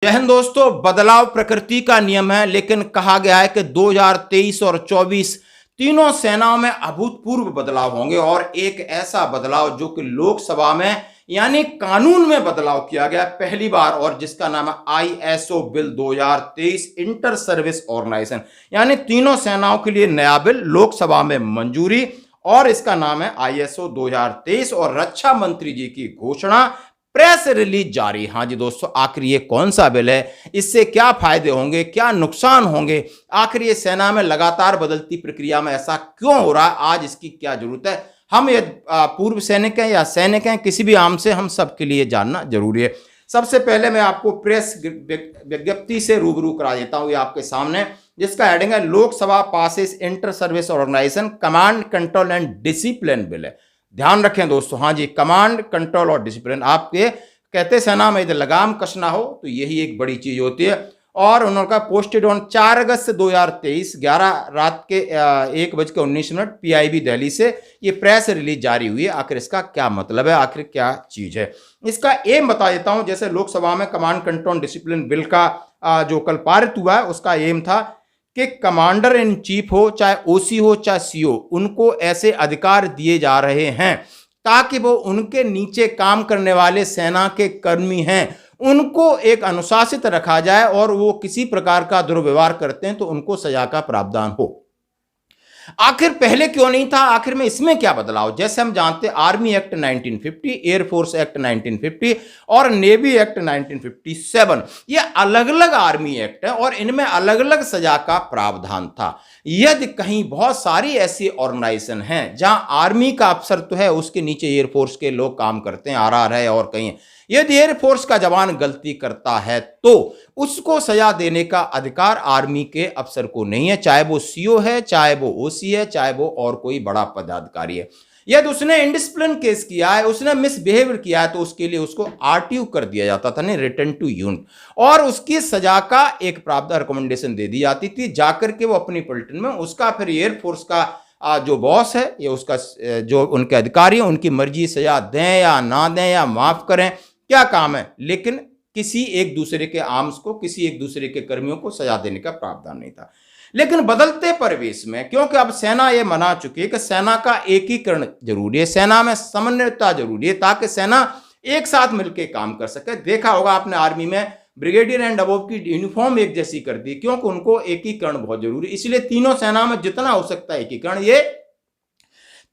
जय हिंद दोस्तों। बदलाव प्रकृति का नियम है, लेकिन कहा गया है कि 2023 और 24 तीनों सेनाओं में अभूतपूर्व बदलाव होंगे और एक ऐसा बदलाव जो कि लोकसभा में यानी कानून में बदलाव किया गया पहली बार और जिसका नाम है ISO bill 2023 inter service organisation, यानी तीनों सेनाओं के लिए नया बिल लोकसभा में मंजूरी और इसका नाम है आईएसओ 2023 और रक्षा मंत्री जी की घोषणा, प्रेस रिलीज जारी। हाँ जी दोस्तों, आखिर ये कौन सा बिल है, इससे क्या फायदे होंगे, क्या नुकसान होंगे, आखिर ये सेना में लगातार बदलती प्रक्रिया में ऐसा क्यों हो रहा है, आज इसकी क्या जरूरत है, हम ये पूर्व सैनिक हैं या सैनिक हैं, किसी भी आम से हम सबके लिए जानना जरूरी है। सबसे पहले मैं आपको प्रेस विज्ञप्ति से रूबरू करा देता हूं, ये आपके सामने, जिसका हेडिंग है Lok Sabha passes inter service organisation command control and discipline bill है। ध्यान रखें दोस्तों, हाँ जी, कमांड कंट्रोल और डिसिप्लिन। आपके कहते सेना में यदि लगाम कसना हो तो यही एक बड़ी चीज होती है। और उन्होंने कहा पोस्टेड ऑन 4 अगस्त 2023 11 रात के 1:19 पीआईबी दिल्ली से ये प्रेस रिलीज जारी हुई है। आखिर इसका क्या मतलब है, आखिर क्या चीज है, इसका एम बता देता हूं। जैसे लोकसभा में कमांड कंट्रोल डिसिप्लिन बिल का जो कल पारित हुआ है उसका एम था कि कमांडर इन चीफ हो, चाहे ओसी हो चाहे सीओ, उनको ऐसे अधिकार दिए जा रहे हैं ताकि वो उनके नीचे काम करने वाले सेना के कर्मी हैं उनको एक अनुशासित रखा जाए और वो किसी प्रकार का दुर्व्यवहार करते हैं तो उनको सजा का प्रावधान हो। आखिर पहले क्यों नहीं था, आखिर में इसमें क्या बदलाव? जैसे हम जानते हैं आर्मी एक्ट 1950, एयरफोर्स एक्ट 1950 और नेवी एक्ट 1957, ये अलग अलग आर्मी एक्ट है और इनमें अलग अलग सजा का प्रावधान था। यदि कहीं बहुत सारी ऐसी ऑर्गेनाइजेशन हैं जहां आर्मी का अफसर तो है, उसके नीचे एयरफोर्स के लोग काम करते हैं, आरआर है और कहीं, यदि एयरफोर्स का जवान गलती करता है तो उसको सजा देने का अधिकार आर्मी के अफसर को नहीं है, चाहे वो सीओ है, चाहे वो ओसी है, चाहे वो और कोई बड़ा पदाधिकारी है। यदि उसने इंडिसिप्लिन केस किया है, उसने मिसबिहेवियर किया है तो उसके लिए उसको आरटीयू कर दिया जाता था, नहीं रिटर्न टू यूनिट, और उसकी सजा का एक प्रावधान रिकमेंडेशन दे दी जाती थी, जाकर के वो अपनी पलटन में उसका फिर एयरफोर्स का जो बॉस है या उसका जो उनके अधिकारी हैं उनकी मर्जी सजा दें या ना दें या माफ करें, क्या काम है, लेकिन किसी एक दूसरे के आर्म्स को, किसी एक दूसरे के कर्मियों को सजा देने का प्रावधान नहीं था। लेकिन बदलते परिवेश में, क्योंकि अब सेना ये मना चुकी है कि सेना का एकीकरण जरूरी है, सेना में समन्वयता जरूरी है ताकि सेना एक साथ मिलकर काम कर सके। देखा होगा आपने आर्मी में ब्रिगेडियर एंड अबव की यूनिफॉर्म एक जैसी कर दी, क्योंकि उनको एकीकरण बहुत जरूरी, इसलिए तीनों सेना में जितना हो सकता है एकीकरण। ये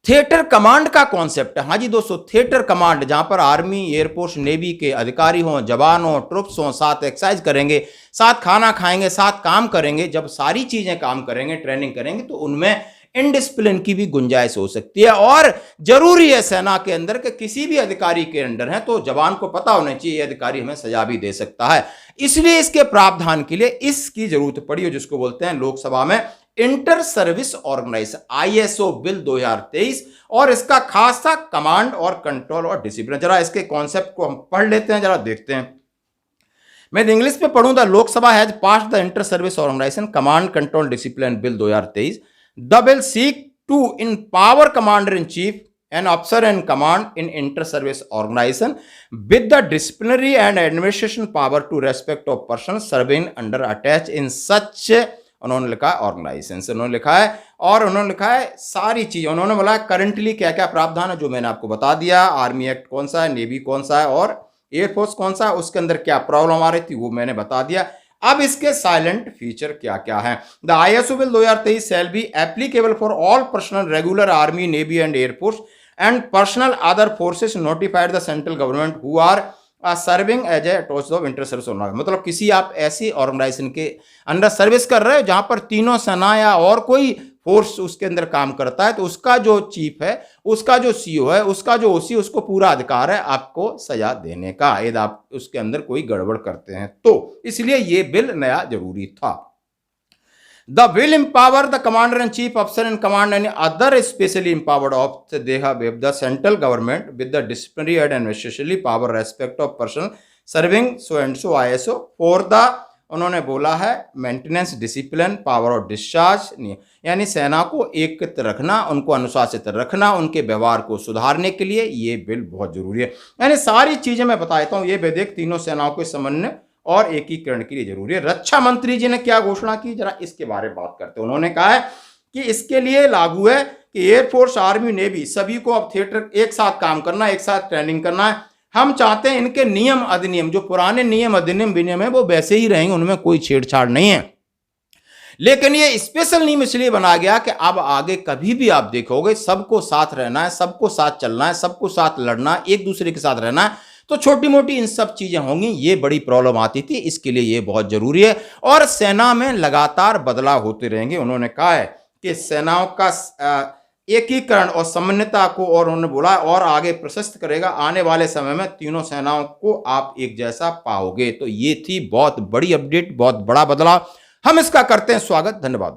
थिएटर कमांड का कॉन्सेप्ट है। हाँ जी दोस्तों, थिएटर कमांड, जहां पर आर्मी, एयरफोर्स, नेवी के अधिकारी हों, जवान हों, ट्रुप्स हों, साथ एक्सरसाइज करेंगे, साथ खाना खाएंगे, साथ काम करेंगे। जब सारी चीजें काम करेंगे, ट्रेनिंग करेंगे, तो उनमें इनडिसिप्लिन की भी गुंजाइश हो सकती है। और जरूरी है सेना के अंदर कि किसी भी अधिकारी के अंडर है तो जवान को पता होना चाहिए ये अधिकारी हमें सजा भी दे सकता है, इसलिए इसके प्रावधान के लिए इसकी जरूरत पड़ी है, जिसको बोलते हैं लोकसभा में inter service organisation ISO bill 2023, और इसका खास था कमांड और कंट्रोल और डिसिप्लिन। जरा इसके कॉन्सेप्ट को हम पढ़ लेते हैं, जरा देखते हैं। मैं इंग्लिश में पढ़ूं। The Lok Sabha has passed the inter service organisation command control discipline bill 2023। The bill seek to empower commander in chief and officer in command in inter service organization with the disciplinary and administration power to respect of persons serving under attached in such, उन्होंने लिखा है organisation से, उन्होंने लिखा है, और उन्होंने लिखा है सारी चीजें, उन्होंने बोला करंटली क्या क्या प्रावधान है जो मैंने आपको बता दिया, आर्मी एक्ट कौन सा है, नेवी कौन सा है और एयरफोर्स कौन सा है, उसके अंदर क्या प्रॉब्लम आ रही थी वो मैंने बता दिया। अब इसके साइलेंट फीचर क्या क्या है। The ISO bill 2023 shall be applicable for all personnel regular army, navy and air force and personnel other forces notified the central government who are serving as a attached of inter service organisation. मतलब किसी आप ऐसी organisation के under service कर रहे हो जहां पर तीनों सेना या और कोई फोर्स उसके अंदर काम करता है, तो उसका जो चीफ है, उसका जो सीओ है, उसका जो ओसी, उसको पूरा अधिकार है आपको सजा देने का यदि आप उसके अंदर कोई गड़बड़ करते हैं तो, इसलिए ये बिल नया जरूरी था। The will empower the commander and chief officer in command and other specially empowered officers they have with the central government with the disciplinary and administrative power respect of person serving so and so ISO for the, उन्होंने बोला है maintenance, discipline, power of discharge, यानी सेना को एकत्रित रखना, उनको अनुशासित रखना, उनके व्यवहार को सुधारने के लिए ये बिल बहुत जरूरी है। यानी सारी चीजें मैं बता देता हूँ। ये विधेयक तीनों सेनाओं के समन्वय और एकीकरण के लिए जरूरी है। रक्षा मंत्री जी ने क्या घोषणा की, जरा इसके बारे में बात करते हैं। उन्होंने कहा है कि इसके लिए लागू है कि एयरफोर्स, आर्मी, नेवी सभी को अब थिएटर एक साथ काम करना, एक साथ ट्रेनिंग करना है। हम चाहते हैं इनके नियम अधिनियम, जो पुराने नियम अधिनियम विनियम है, वो वैसे ही रहेंगे, उनमें कोई छेड़छाड़ नहीं है। लेकिन ये स्पेशल नियम इसलिए बना गया कि अब आगे कभी भी आप देखोगे सबको साथ रहना है, सबको साथ चलना है, सबको साथ लड़ना है, एक दूसरे के साथ रहना है, तो छोटी मोटी इन सब चीजें होंगी, ये बड़ी प्रॉब्लम आती थी, इसके लिए ये बहुत जरूरी है। और सेना में लगातार बदलाव होते रहेंगे। उन्होंने कहा है कि सेनाओं का एकीकरण और समन्वयता को, और उन्होंने बोला और आगे प्रशस्त करेगा। आने वाले समय में तीनों सेनाओं को आप एक जैसा पाओगे। तो ये थी बहुत बड़ी अपडेट, बहुत बड़ा बदलाव। हम इसका करते हैं स्वागत। धन्यवाद।